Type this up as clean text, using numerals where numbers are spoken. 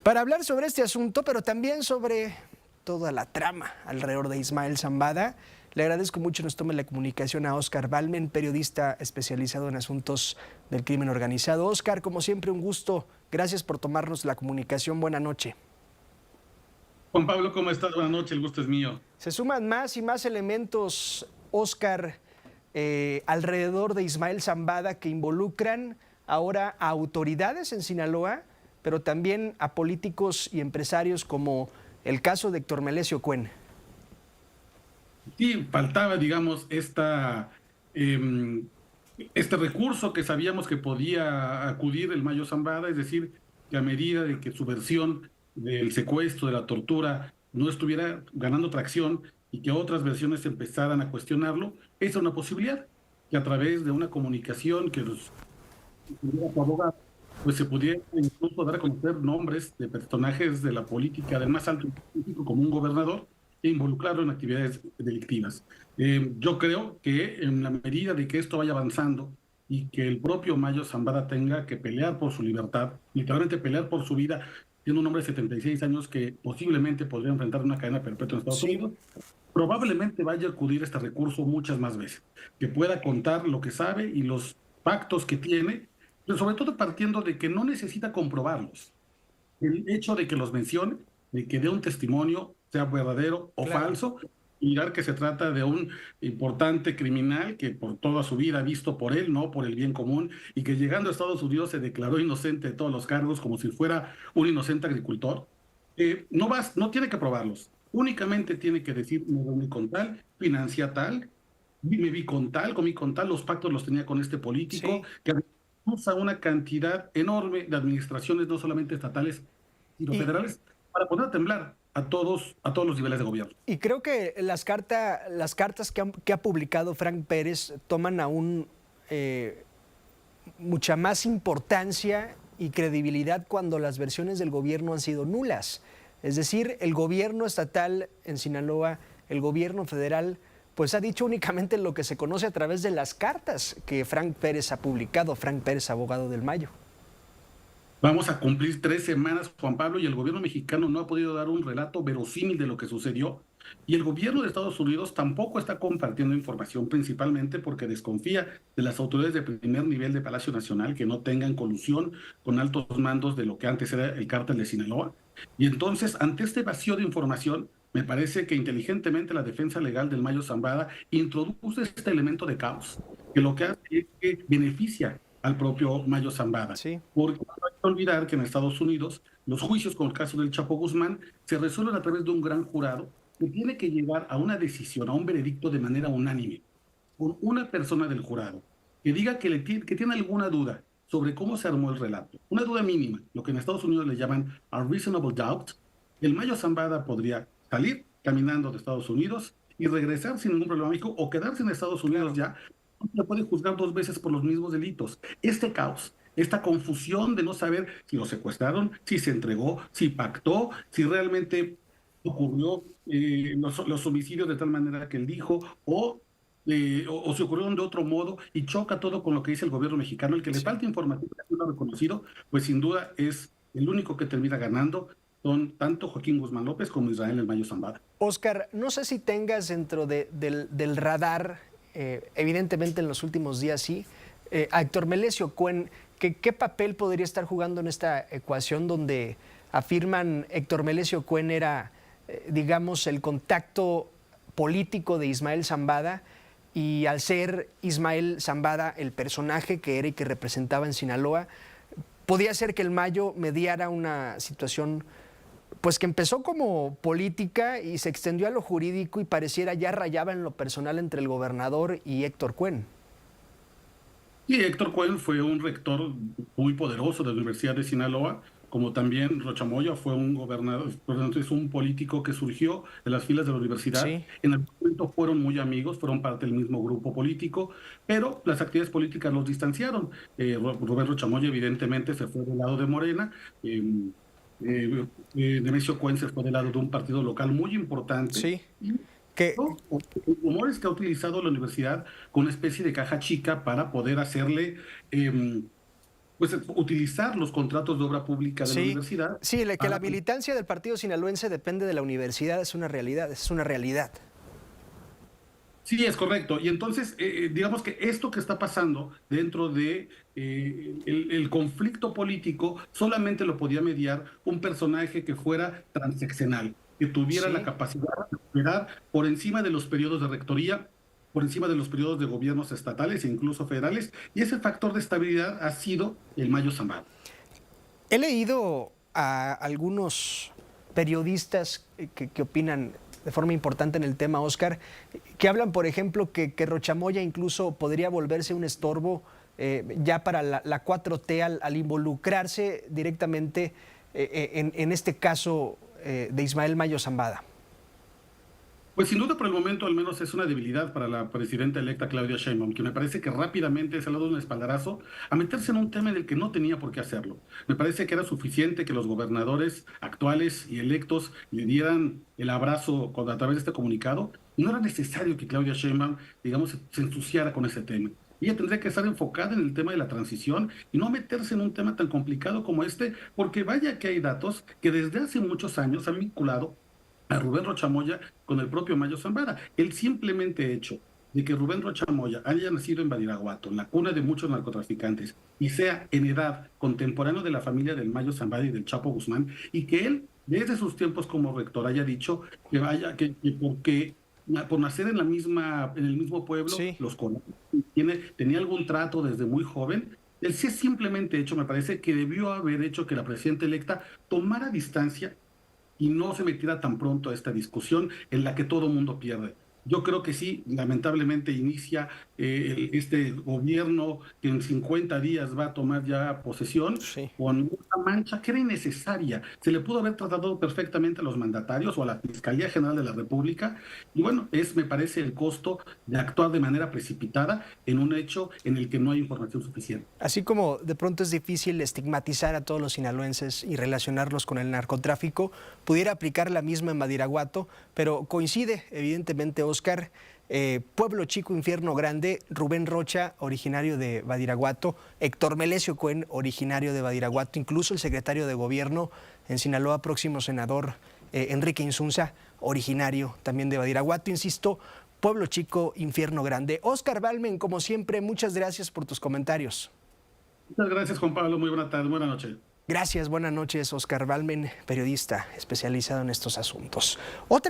Para hablar sobre este asunto, pero también sobre toda la trama alrededor de Ismael Zambada, le agradezco mucho nos tome la comunicación a Óscar Balmen, periodista especializado en asuntos del crimen organizado. Óscar, como siempre, un gusto. Gracias por tomarnos la comunicación. Buena noche. Juan Pablo, ¿cómo estás? Buenas noches, el gusto es mío. Se suman más y más elementos, Óscar, alrededor de Ismael Zambada que involucran ahora a autoridades en Sinaloa, pero también a políticos y empresarios como el caso de Héctor Melesio Cuen. Sí, faltaba, digamos, este recurso que sabíamos que podía acudir el Mayo Zambada, es decir, que a medida de que su versión del secuestro, de la tortura, no estuviera ganando tracción y que otras versiones empezaran a cuestionarlo, esa es una posibilidad, que a través de una comunicación que los abogado, pues se pudiera incluso dar a conocer nombres de personajes de la política del más alto político, como un gobernador, e involucrarlo en actividades delictivas. Yo creo que en la medida de que esto vaya avanzando y que el propio Mayo Zambada tenga que pelear por su libertad, literalmente pelear por su vida, siendo un hombre de 76 años que posiblemente podría enfrentar una cadena perpetua en Estados Sí. Unidos, probablemente vaya a acudir a este recurso muchas más veces, que pueda contar lo que sabe y los pactos que tiene, pero sobre todo partiendo de que no necesita comprobarlos. El hecho de que los mencione, de que dé un testimonio, sea verdadero o Claro. falso, mirar que se trata de un importante criminal que por toda su vida ha visto por él, no por el bien común, y que llegando a Estados Unidos se declaró inocente de todos los cargos como si fuera un inocente agricultor. No tiene que probarlos, únicamente tiene que decir, me reuní con tal, financié a tal, me vi con tal, comí con tal, los pactos los tenía con este político, Sí. que usa una cantidad enorme de administraciones, no solamente estatales, sino Y, federales, para poner a temblar a todos los niveles de gobierno. y creo que las cartas que ha publicado Frank Pérez toman aún mucha más importancia y credibilidad cuando las versiones del gobierno han sido nulas. Es decir, el gobierno estatal en Sinaloa, el gobierno federal, pues ha dicho únicamente lo que se conoce a través de las cartas que Frank Pérez ha publicado, Frank Pérez, abogado del Mayo. Vamos a cumplir 3 semanas, Juan Pablo, y el gobierno mexicano no ha podido dar un relato verosímil de lo que sucedió. Y el gobierno de Estados Unidos tampoco está compartiendo información, principalmente porque desconfía de las autoridades de primer nivel de Palacio Nacional que no tengan colusión con altos mandos de lo que antes era el cártel de Sinaloa. Y entonces, ante este vacío de información, me parece que inteligentemente la defensa legal del Mayo Zambada introduce este elemento de caos, que lo que hace es que beneficia al propio Mayo Zambada. Sí. Porque no hay que olvidar que en Estados Unidos los juicios con el caso del Chapo Guzmán se resuelven a través de un gran jurado que tiene que llegar a una decisión, a un veredicto de manera unánime, con una persona del jurado que diga que tiene alguna duda sobre cómo se armó el relato, una duda mínima, lo que en Estados Unidos le llaman a reasonable doubt. El Mayo Zambada podría salir caminando de Estados Unidos y regresar sin ningún problema médico o quedarse en Estados Unidos Claro. ya, no se puede juzgar 2 veces por los mismos delitos. Este caos, esta confusión de no saber si lo secuestraron, si se entregó, si pactó, si realmente ocurrió los homicidios de tal manera que él dijo, o se ocurrieron de otro modo, y choca todo con lo que dice el gobierno mexicano. El que le Sí. falta información, que no lo ha reconocido, pues sin duda es el único que termina ganando, son tanto Joaquín Guzmán López como Israel El Mayo Zambada. Óscar, no sé si tengas dentro del radar, evidentemente en los últimos días sí, a Héctor Melesio Cuen, ¿qué papel podría estar jugando en esta ecuación donde afirman Héctor Melesio Cuen era, digamos, el contacto político de Ismael Zambada, y al ser Ismael Zambada el personaje que era y que representaba en Sinaloa, podía ser que el Mayo mediara una situación pues que empezó como política y se extendió a lo jurídico y pareciera ya rayaba en lo personal entre el gobernador y Héctor Cuen? Y Héctor Cuen fue un rector muy poderoso de la Universidad de Sinaloa, como también Rocha Moya fue un gobernador, es un político que surgió de las filas de la universidad. Sí. En algún momento fueron muy amigos, fueron parte del mismo grupo político, pero las actividades políticas los distanciaron. Rubén Rocha Moya evidentemente se fue del lado de Morena, eh, Nemesio Cuen se fue del lado de un partido local muy importante. Sí. Y Que, ¿no? El rumor es que ha utilizado la universidad como una especie de caja chica para poder hacerle eh, pues utilizar los contratos de obra pública de la Sí, universidad. sí, que la militancia del partido sinaloense depende de la universidad es una realidad, es una realidad. Sí, es correcto. Y entonces, digamos que esto que está pasando dentro de el conflicto político solamente lo podía mediar un personaje que fuera transeccional, que tuviera la Sí. capacidad de operar por encima de los periodos de rectoría, por encima de los periodos de gobiernos estatales e incluso federales. Y ese factor de estabilidad ha sido el Mayo Zambada. He leído a algunos periodistas que opinan de forma importante en el tema, Oscar, que hablan, por ejemplo, que Rochamoya incluso podría volverse un estorbo ya para la 4T al involucrarse directamente en este caso de Ismael Mayo Zambada. Pues sin duda por el momento al menos es una debilidad para la presidenta electa Claudia Sheinbaum, que me parece que rápidamente se le ha dado un espaldarazo a meterse en un tema en el que no tenía por qué hacerlo. Me parece que era suficiente que los gobernadores actuales y electos le dieran el abrazo a través de este comunicado. No era necesario que Claudia Sheinbaum, digamos, se ensuciara con ese tema. Ella tendría que estar enfocada en el tema de la transición y no meterse en un tema tan complicado como este, porque vaya que hay datos que desde hace muchos años han vinculado a Rubén Rochamoya con el propio Mayo Zambada. El simplemente hecho de que Rubén Rochamoya haya nacido en Badiraguato, la cuna de muchos narcotraficantes, y sea en edad contemporáneo de la familia del Mayo Zambada y del Chapo Guzmán, y que él, desde sus tiempos como rector, haya dicho que porque por nacer en en el mismo pueblo, Sí. los conoce, tenía algún trato desde muy joven. El sí simplemente hecho, me parece que debió haber hecho que la presidenta electa tomara distancia y no se metiera tan pronto a esta discusión en la que todo mundo pierde. Yo creo que sí, lamentablemente inicia este gobierno que en 50 días va a tomar ya posesión Sí. con una mancha que era innecesaria. Se le pudo haber tratado perfectamente a los mandatarios o a la Fiscalía General de la República. Y bueno, me parece, el costo de actuar de manera precipitada en un hecho en el que no hay información suficiente. Así como de pronto es difícil estigmatizar a todos los sinaloenses y relacionarlos con el narcotráfico, pudiera aplicar la misma en Badiraguato, pero coincide evidentemente, Oscar, Pueblo Chico, Infierno Grande, Rubén Rocha, originario de Badiraguato, Héctor Melesio Cuen, originario de Badiraguato, incluso el secretario de Gobierno en Sinaloa, próximo senador Enrique Insunza, originario también de Badiraguato, insisto, Pueblo Chico, Infierno Grande. Oscar Balmen, como siempre, muchas gracias por tus comentarios. Muchas gracias, Juan Pablo. Muy buena tarde, buena noche. Gracias, buenas noches, Oscar Balmen, periodista especializado en estos asuntos. Otra